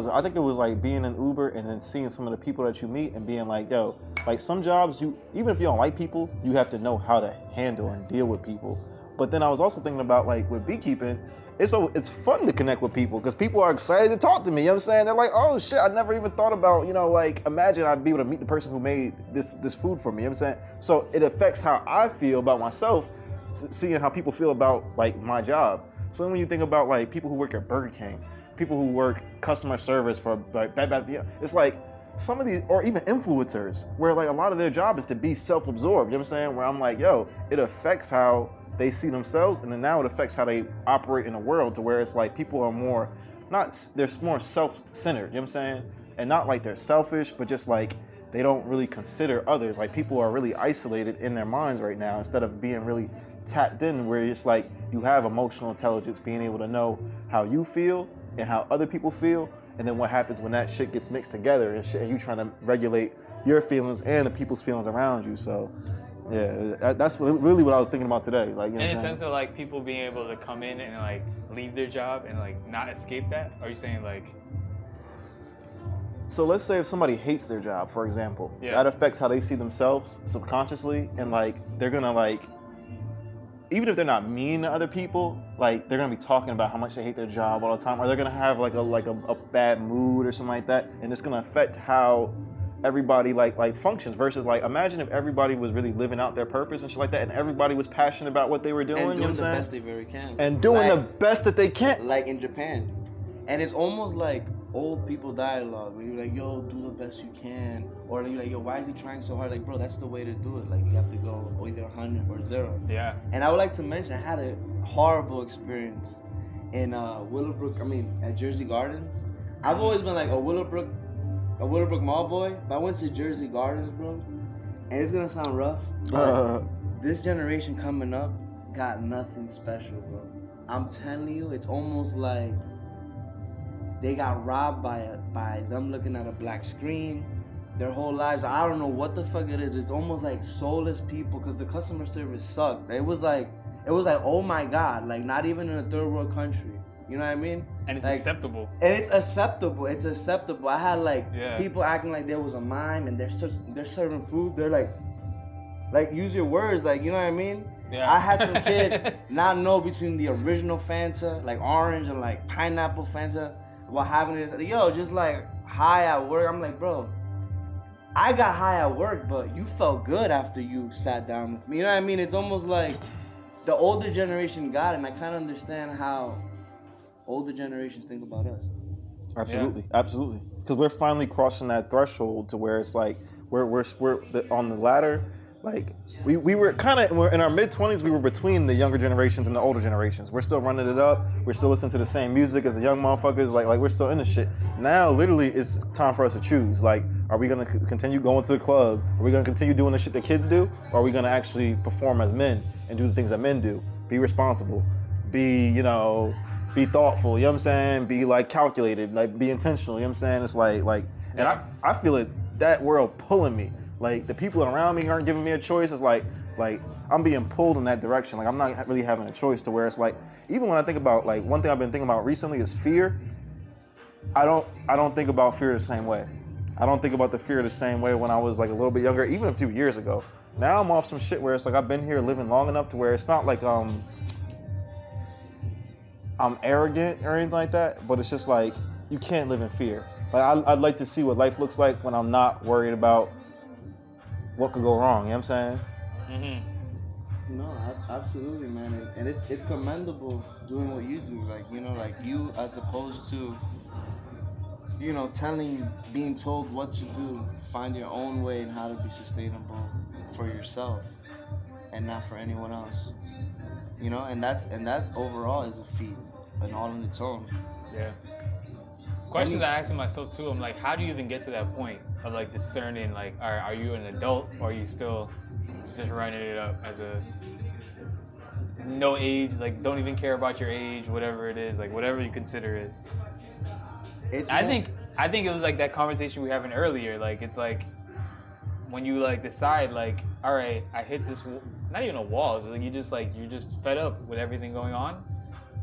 was. I think it was like being in Uber and then seeing some of the people that you meet and being like, yo, like some jobs, you even if you don't like people, you have to know how to handle and deal with people. But then I was also thinking about like with beekeeping, it's fun to connect with people because people are excited to talk to me. You know what I'm saying? They're like, oh shit, I never even thought about, like imagine I'd be able to meet the person who made this food for me. You know what I'm saying? So it affects how I feel about myself, seeing how people feel about like my job. So when you think about like people who work at Burger King, people who work customer service for like it's like some of these, or even influencers, where like a lot of their job is to be self-absorbed. You know what I'm saying? Where I'm like, yo, it affects how they see themselves, and then now it affects how they operate in the world, to where it's like people are more, they're more self-centered. You know what I'm saying? And not like they're selfish, but just like they don't really consider others. Like people are really isolated in their minds right now instead of being really tapped in, where it's like you have emotional intelligence, being able to know how you feel and how other people feel, and then what happens when that shit gets mixed together and shit, and you trying to regulate your feelings and the people's feelings around you. So yeah, that's really what I was thinking about today. Like, in a sense of like people being able to come in and like leave their job and like not escape that. Are you saying like? So let's say if somebody hates their job, for example, that affects how they see themselves subconsciously, and like they're gonna like, even if they're not mean to other people, like they're gonna be talking about how much they hate their job all the time, or they're gonna have like a bad mood or something like that, and it's gonna affect how everybody like functions. Versus like, imagine if everybody was really living out their purpose and shit like that, and everybody was passionate about what they were doing, and doing the best they very can, and doing the best that they can, like in Japan. And it's almost like old people dialogue where you're like, yo, do the best you can, or you're like, yo, why is he trying so hard? Like, bro, that's the way to do it. Like, you have to go either 100 or 0. Yeah. And I would like to mention, I had a horrible experience in at Jersey Gardens. I've always been like a Willowbrook mall boy, but I went to Jersey Gardens, bro, and it's gonna sound rough, but this generation coming up got nothing special, bro. I'm telling you, it's almost like they got robbed by them looking at a black screen their whole lives. I don't know what the fuck it is. It's almost like soulless people, because the customer service sucked. It was like, oh my God, like not even in a third world country. You know what I mean? And it's like, acceptable. And it's acceptable. It's acceptable. I had people acting like there was a mime and they're serving food. They're like use your words, like, you know what I mean? Yeah. I had some kid not know between the original Fanta, like orange, and like pineapple Fanta, while having it. Yo, just like high at work. I'm like, bro, I got high at work, but you felt good after you sat down with me. You know what I mean? It's almost like the older generation got it, and I kind of understand how older generations think about us. Absolutely, absolutely. Because we're finally crossing that threshold to where it's like we're on the ladder. Like we were kind of, in our mid-20s, we were between the younger generations and the older generations. We're still running it up. We're still listening to the same music as the young motherfuckers. Like we're still in the shit. Now, literally, it's time for us to choose. Like, are we gonna continue going to the club? Are we gonna continue doing the shit that kids do? Or are we gonna actually perform as men and do the things that men do? Be responsible. Be thoughtful, you know what I'm saying? Be like calculated, like be intentional, you know what I'm saying? It's like, and I feel it, that world pulling me. Like the people around me aren't giving me a choice. It's like I'm being pulled in that direction. Like I'm not really having a choice, to where it's like, even when I think about, like, one thing I've been thinking about recently is fear. I don't think about fear the same way. I don't think about the fear the same way when I was like a little bit younger, even a few years ago. Now I'm off some shit where it's like I've been here living long enough to where it's not like I'm arrogant or anything like that, but it's just like you can't live in fear. Like I'd like to see what life looks like when I'm not worried about what could go wrong. You know what I'm saying? Mm-hmm. No, absolutely, man. And it's commendable doing what you do. Like, like you, as opposed to, being told what to do, find your own way and how to be sustainable for yourself and not for anyone else. And that overall is a feat, and all on its own. Yeah. Questions I ask myself too. I'm like, how do you even get to that point of like discerning? Like, are you an adult, or are you still just running it up as a no age? Like, don't even care about your age, whatever it is, like whatever you consider it. I think it was like that conversation we were having earlier. Like, it's like when you like decide, like, all right, I hit this, not even a wall. It's like you're just fed up with everything going on,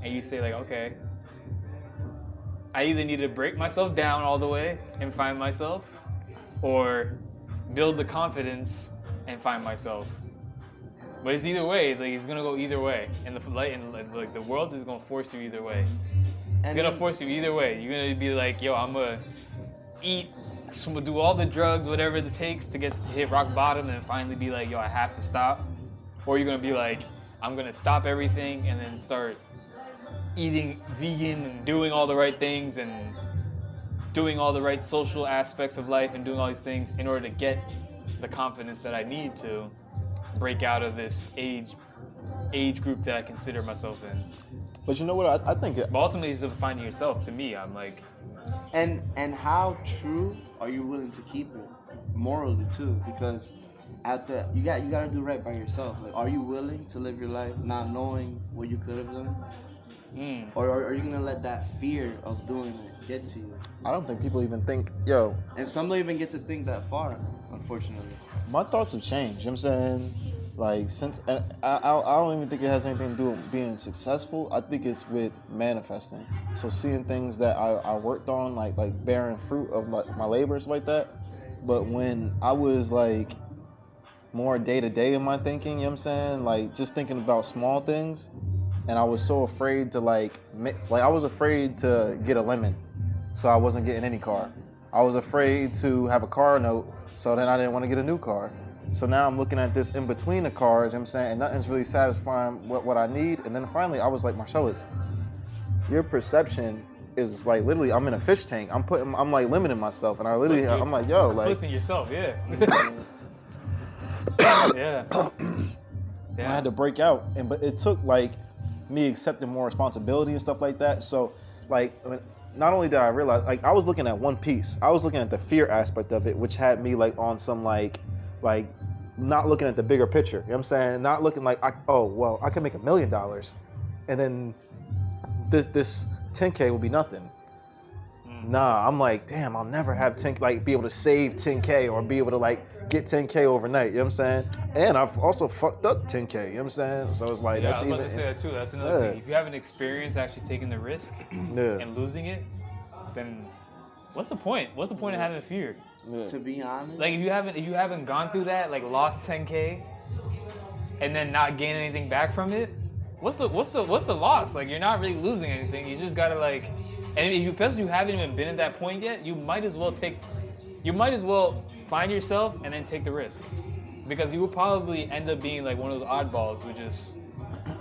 and you say like, okay, I either need to break myself down all the way and find myself, or build the confidence and find myself. But it's either way. Like it's gonna go either way, and like the world is gonna force you either way. It's gonna force you either way. You're gonna be like, yo, I'm gonna eat, do all the drugs, whatever it takes to hit rock bottom, and finally be like, yo, I have to stop. Or you're gonna be like, I'm gonna stop everything and then start eating vegan and doing all the right things and doing all the right social aspects of life and doing all these things in order to get the confidence that I need to break out of this age group that I consider myself in. But you know what? I think But ultimately, it's finding yourself. To me, I'm like, And how true are you willing to keep it morally too? Because you gotta do right by yourself. Like, are you willing to live your life not knowing what you could have done, or are you gonna let that fear of doing it get to you? I don't think people even think, yo. And some don't even get to think that far, unfortunately. My thoughts have changed. You know what I'm saying? Like, since I don't even think it has anything to do with being successful. I think it's with manifesting. So seeing things that I worked on, like bearing fruit of my labors like that. But when I was like more day to day in my thinking, you know what I'm saying? Like just thinking about small things, and I was so afraid to like I was afraid to get a lemon, so I wasn't getting any car. I was afraid to have a car note, so then I didn't want to get a new car. So now I'm looking at this in between the cars, you know what I'm saying, and nothing's really satisfying what I need. And then finally I was like, Marcellus, your perception is like literally I'm in a fish tank. I'm like limiting myself, and I'm like, yo, like afflicting yourself, yeah. Yeah. I had to break out, but it took like me accepting more responsibility and stuff like that. So like not only did I realize, like I was looking at one piece, I was looking at the fear aspect of it, which had me like on some like not looking at the bigger picture. You know what I'm saying? Not looking like, I can make $1 million, and then this 10K will be nothing. Nah, I'm like, damn, I'll never have be able to save 10K or be able to like get 10K overnight. You know what I'm saying? And I've also fucked up 10K. You know what I'm saying? So it's like, Yeah, that's I was about even. to say that too. That's another thing. If you haven't experienced actually taking the risk and losing it, then what's the point? What's the point of having fear? Yeah. To be honest, Like if you haven't gone through that, like lost 10K and then not gain anything back from it, what's the loss? Like you're not really losing anything. You just gotta like, and especially if you haven't even been at that point yet, you might as well find yourself and then take the risk, because you will probably end up being like one of those oddballs who just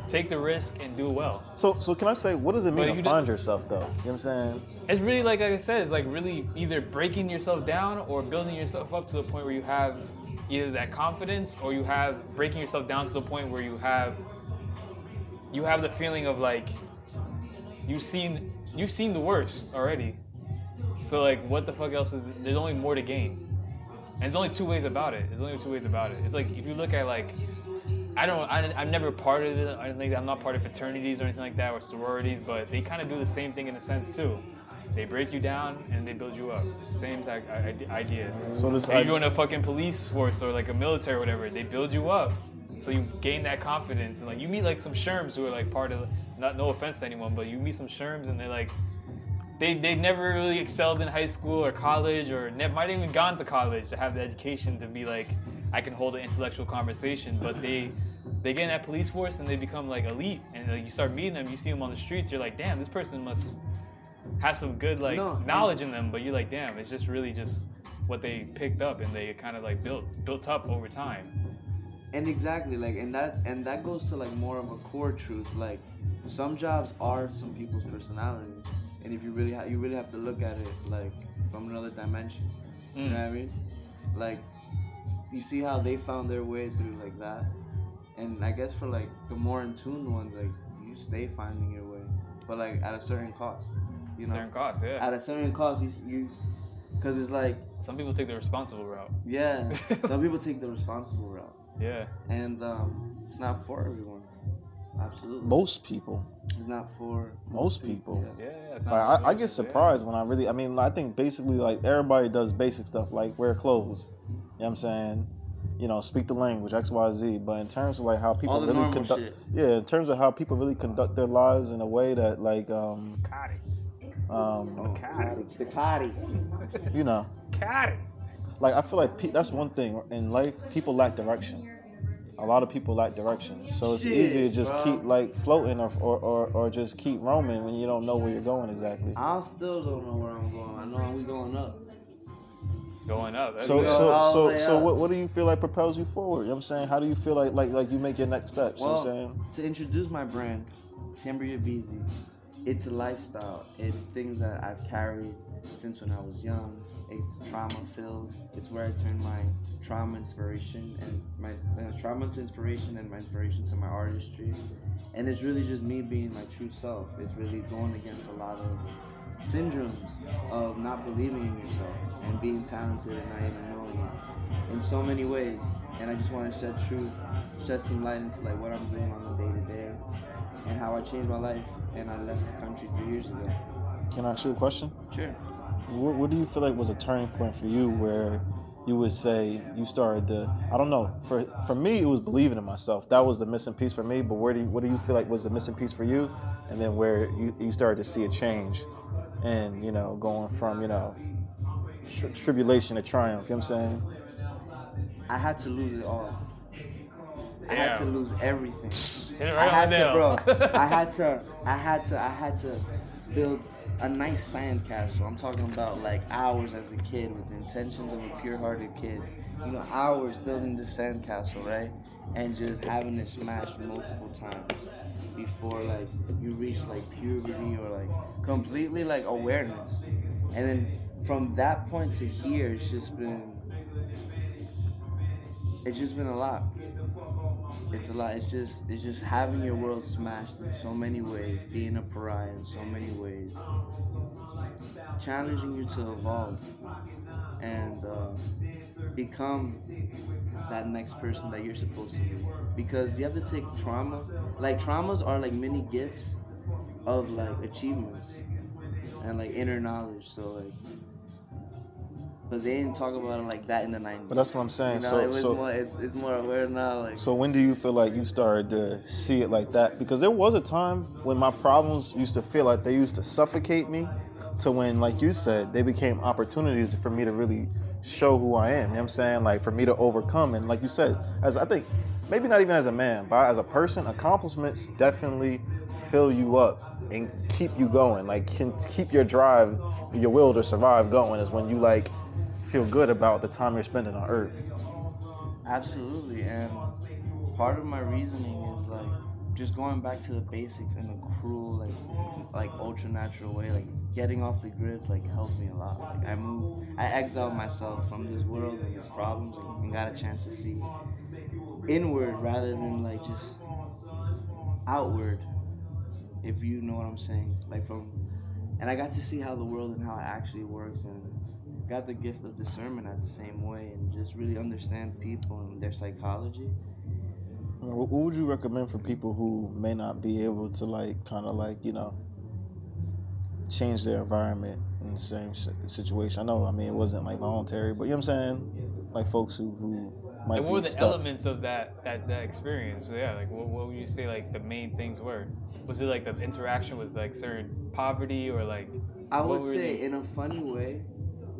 take the risk and do well. So can I say, what does it mean But to find yourself though? You know what I'm saying? It's really like I said, it's like really either breaking yourself down or building yourself up to the point where you have either that confidence, or you have breaking yourself down to the point where you have the feeling of like you've seen the worst already. So like what the fuck else is there's only more to gain. And there's only two ways about it. It's like if you look at like I'm never part of it. I'm not part of fraternities or anything like that, or sororities, but they kind of do the same thing in a sense too. They break you down and they build you up. Same exact idea. So this if you're in a fucking police force or like a military or whatever, they build you up. So you gain that confidence, and like you meet like some sherms who are like part of, no offense to anyone, but you meet some sherms and they're like, they never really excelled in high school or college, or might have even gone to college to have the education to be like, I can hold an intellectual conversation, but they get in that police force and they become like elite, and like you start meeting them, you see them on the streets, you're like, damn, this person must have some good like knowledge in them, but you're like, damn, it's just really just what they picked up and they kind of like built up over time. And exactly, like, and that goes to like more of a core truth. Like, some jobs are some people's personalities, and if you really have to look at it like from another dimension. You know what I mean? Like, you see how they found their way through like that, and I guess for like the more in tune ones, like you stay finding your way, but like at a certain cost. You know? Certain cost, yeah. At a certain cost, you, because it's like some people take the responsible route. Yeah, some people take the responsible route. Yeah. And it's not for everyone. Absolutely. Most people. It's not for most people. Yeah, it's not. I get surprised when I think basically like everybody does basic stuff like wear clothes. You know what I'm saying? You know, speak the language, X, Y, Z. But in terms of like how people really conduct, in terms of how people really conduct their lives in a way that like, The Cotty. You know, Got it. like I feel like that's one thing in life. People lack direction. A lot of people lack direction, so it's Shit, easy to just bro. keep like floating or just keep roaming when you don't know where you're going exactly. I still don't know where I'm going. I know we going up. Going up. That's So good. all the way so up. what do you feel like propels you forward? You know what I'm saying? How do you feel like you make your next steps? You know what I'm saying? To introduce my brand, Siempre Busy, it's a lifestyle. It's things that I've carried since when I was young. It's trauma filled. It's where I turn my trauma inspiration and my trauma to inspiration and my inspiration to my artistry. And it's really just me being my true self. It's really going against a lot of syndromes of not believing in yourself and being talented and not even knowing it in so many ways. And I just want to shed some light into like what I'm doing on the day to day and how I changed my life. And I left the country 3 years ago. Can I ask you a question? Sure. What do you feel like was a turning point for you where you would say you started to, I don't know, for me it was believing in myself. That was the missing piece for me, but what do you feel like was the missing piece for you? And then where you started to see a change and, you know, going from, you know, tribulation to triumph, you know what I'm saying? I had to lose it all. I Yeah. had to lose everything. Hit it I right on had the to, nail. bro. I had to build a nice sandcastle. I'm talking about like hours as a kid with the intentions of a pure-hearted kid. You know, hours building this sandcastle, right? And just having it smashed multiple times before like you reach like puberty or like completely like awareness. And then from that point to here, it's just been a lot. It's a lot. It's just having your world smashed in so many ways, being a pariah in so many ways, challenging you to evolve and become that next person that you're supposed to be. Because you have to take trauma. Like traumas are like mini gifts of like achievements and like inner knowledge. So like. But they didn't talk about it like that in the 90s. But that's what I'm saying. You know, it was more, it's more aware now. Like, So when do you feel like you started to see it like that? Because there was a time when my problems used to feel like they used to suffocate me to when, like you said, they became opportunities for me to really show who I am. You know what I'm saying? Like for me to overcome. And like you said, as I think, maybe not even as a man, but as a person, accomplishments definitely fill you up and keep you going. Like can keep your drive, your will to survive going is when you like feel good about the time you're spending on Earth. absolutely, and part of my reasoning is like just going back to the basics in a cruel, like ultra natural way. Like getting off the grid, like helped me a lot. Like I exiled myself from this world and its problems, and got a chance to see inward rather than like just outward. If you know what I'm saying, and I got to see how the world and how it actually works, and got the gift of discernment at the same way, and just really understand people and their psychology. What would you recommend for people who may not be able to like kind of like, you know, change their environment in the same situation? I know, I mean, it wasn't like voluntary, but you know what I'm saying? Like folks who might Like, what were be the stuck. elements of that experience? So, yeah, like what would you say like the main things were? Was it like the interaction with like certain poverty or like? I what would were say the- in a funny way,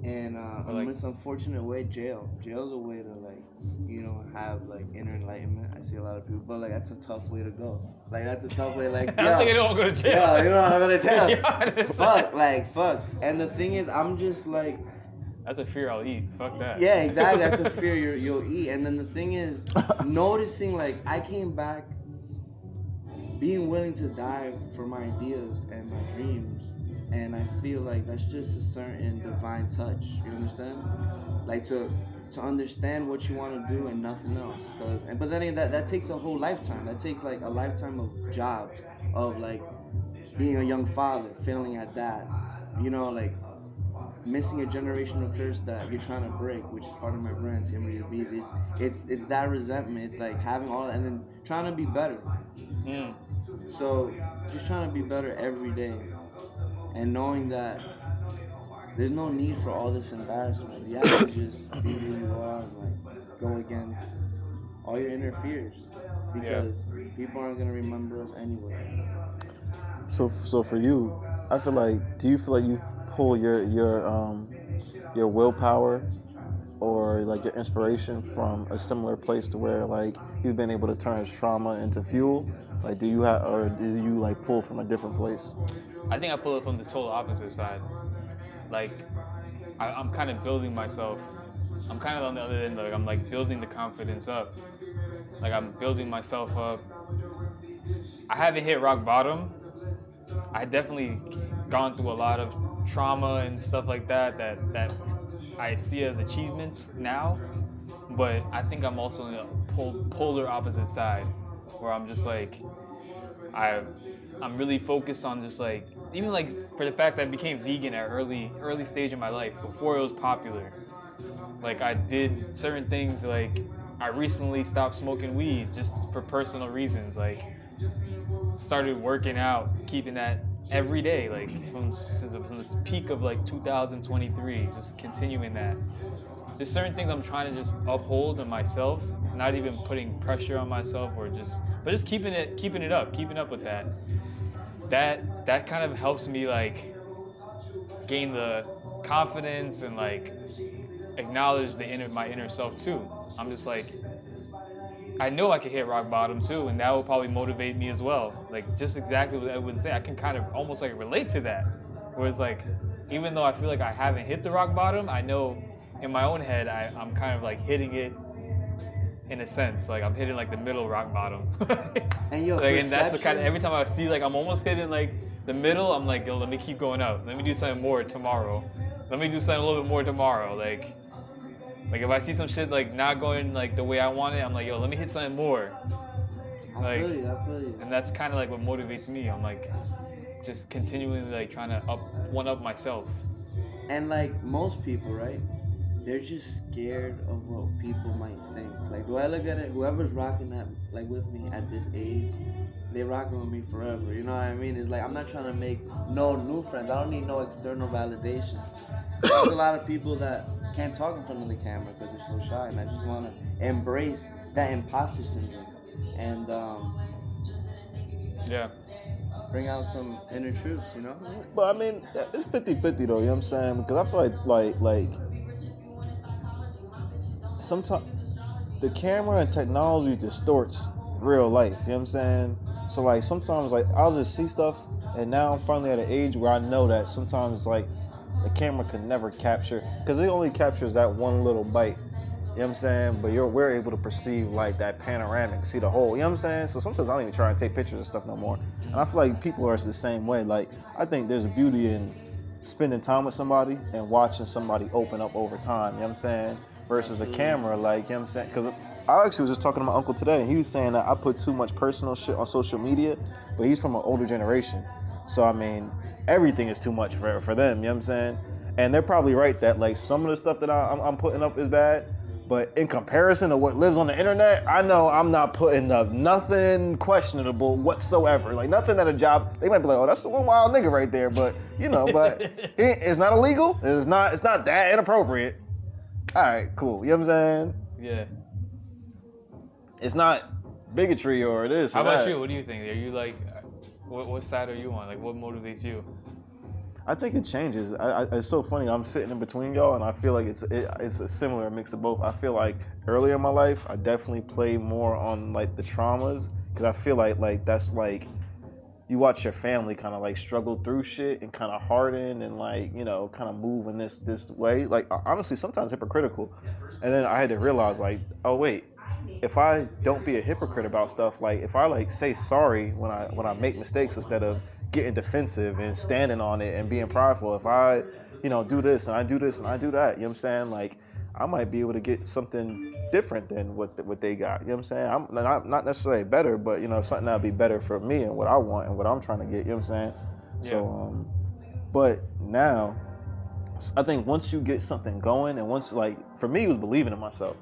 and Or, a like- misunfortunate way, jail. Jail's a way to like, you know, have like inner enlightenment. I see a lot of people, but like that's a tough way to go. Like that's a tough way. Like I don't think anyone will go to jail. yeah, you know, I'm gonna jail. Yeah. fuck. And the thing is, I'm just like, That's a fear I'll eat. Fuck that. yeah, exactly. That's a fear you'll eat. And then the thing is, noticing like I came back, being willing to die for my ideas and my dreams, and I feel like that's just a certain divine touch. You understand? Like to understand what you want to do and nothing else. But then again, that takes a whole lifetime. That takes like a lifetime of jobs, of like being a young father, failing at that. You know, like missing a generational curse that you're trying to break, which is part of my brand, Siempre Busy. It's that resentment. It's like having all, and then trying to be better. Mm. So just trying to be better every day, and knowing that there's no need for all this embarrassment. You have to just be who you are and like go against all your inner fears, because people aren't gonna remember us anyway. So for you, I feel like, do you feel like you pull your willpower or like your inspiration from a similar place to where like you've been able to turn trauma into fuel? Like, do you have, or do you like pull from a different place? I think I pull it from the total opposite side. Like, I'm kind of building myself. I'm kind of on the other end. Like, I'm like building the confidence up. Like, I'm building myself up. I haven't hit rock bottom. I definitely gone through a lot of trauma and stuff like that I see as achievements now. But I think I'm also on the polar opposite side, where I'm just like, I'm really focused on just like, even like for the fact that I became vegan at early stage in my life before it was popular. Like, I did certain things, like I recently stopped smoking weed just for personal reasons. Like, started working out, keeping that every day, like since it was in the peak of like 2023, just continuing that. There's certain things I'm trying to just uphold in myself, not even putting pressure on myself, or just keeping it up, keeping up with that. That kind of helps me like gain the confidence and like acknowledge my inner self too. I'm just like, I know I can hit rock bottom too, and that will probably motivate me as well. Like, just exactly what I would say. I can kind of almost like relate to that. Where it's like, even though I feel like I haven't hit the rock bottom, I know in my own head I'm kind of like hitting it in a sense. Like, I'm hitting like the middle rock bottom. And your like, and that's the perception- kind of, every time I see like I'm almost hitting like the middle, I'm like, yo, let me keep going up. Let me do something more tomorrow. Let me do something a little bit more tomorrow. Like if I see some shit like not going like the way I want it, I'm like, yo, let me hit something more. I Like, feel you. and that's kind of like what motivates me. I'm like, just continually like trying to one up myself. And like most people, right? They're just scared of what people might think. Like, do I look at it? Whoever's rocking that, like with me at this age, they rocking with me forever. You know what I mean? It's like I'm not trying to make no new friends. I don't need no external validation. There's a lot of people that can't talk in front of the camera because they're so shy, and I just want to embrace that imposter syndrome and Yeah. bring out some inner truths. You know? But I mean, it's 50-50 though, you know what I'm saying? Because I feel like sometimes the camera and technology distorts real life, you know what I'm saying? So like sometimes like I'll just see stuff, and now I'm finally at an age where I know that sometimes like the camera can never capture, because it only captures that one little bite, you know what I'm saying? But we're able to perceive like that panoramic, see the whole, you know what I'm saying? So sometimes I don't even try and take pictures of stuff no more. And I feel like people are the same way. Like, I think there's a beauty in spending time with somebody and watching somebody open up over time, you know what I'm saying? Versus a camera, like, you know what I'm saying? Because I actually was just talking to my uncle today, and he was saying that I put too much personal shit on social media, but he's from an older generation. So, I mean, everything is too much for them, you know what I'm saying? And they're probably right that, like, some of the stuff that I'm putting up is bad, but in comparison to what lives on the internet, I know I'm not putting up nothing questionable whatsoever. Like, nothing at a job, they might be like, oh, that's the one wild nigga right there, but, you know, but it's not illegal, it's not that inappropriate. All right, cool, you know what I'm saying? Yeah. It's not bigotry or it is. How about you? What do you think? Are you like, what side are you on? Like, what motivates you? I think it changes. It's so funny. I'm sitting in between y'all, and I feel like it's a similar mix of both. I feel like earlier in my life, I definitely play more on like the traumas, because I feel like that's like you watch your family kind of like struggle through shit and kind of harden and like, you know, kind of move in this way. Like, honestly, sometimes hypocritical. And then I had to realize like, oh wait, if I don't be a hypocrite about stuff, like if I like say sorry when I make mistakes instead of getting defensive and standing on it and being prideful, if I, you know, do this and I do this and I do that, you know what I'm saying? Like, I might be able to get something different than what they got. You know what I'm saying? I'm not necessarily better, but, you know, something that'll be better for me and what I want and what I'm trying to get. You know what I'm saying? Yeah. So, but now, I think once you get something going, and once, like, for me, it was believing in myself.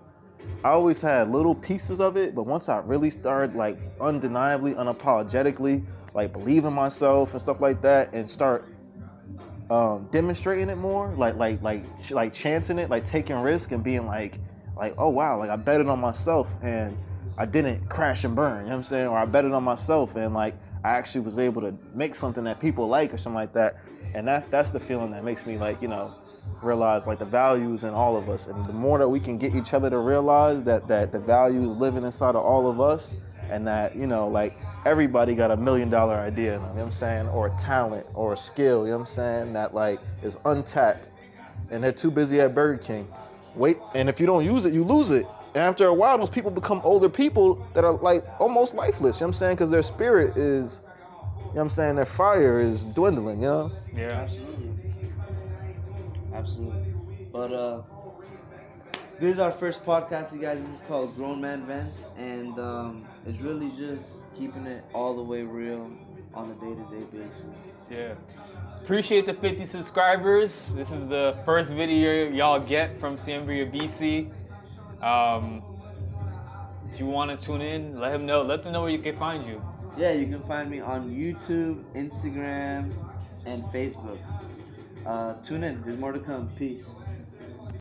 I always had little pieces of it, but once I really started, like, undeniably, unapologetically, like, believing myself and stuff like that, and start demonstrating it more, like chancing it, like taking risk and being like, oh wow, like I betted on myself and I didn't crash and burn, you know what I'm saying? Or I betted on myself and like I actually was able to make something that people like or something like that. And that's the feeling that makes me like, realize like the values in all of us. And the more that we can get each other to realize that the values living inside of all of us, and that, like everybody got $1 million idea, you know what I'm saying? Or a talent or a skill, you know what I'm saying? That like is untapped and they're too busy at Burger King. Wait, and if you don't use it, you lose it. And after a while, those people become older people that are like almost lifeless, you know what I'm saying? Because their spirit is, you know what I'm saying, their fire is dwindling, Yeah. Absolutely. But this is our first podcast, you guys. This is called Grown Man Vents, and it's really just keeping it all the way real on a day-to-day basis. Yeah. Appreciate the 50 subscribers. This is the first video y'all get from Siembria BC. If you want to tune in, let them know. Let them know where you can find you. Yeah, you can find me on YouTube, Instagram, and Facebook. Tune in. There's more to come. Peace.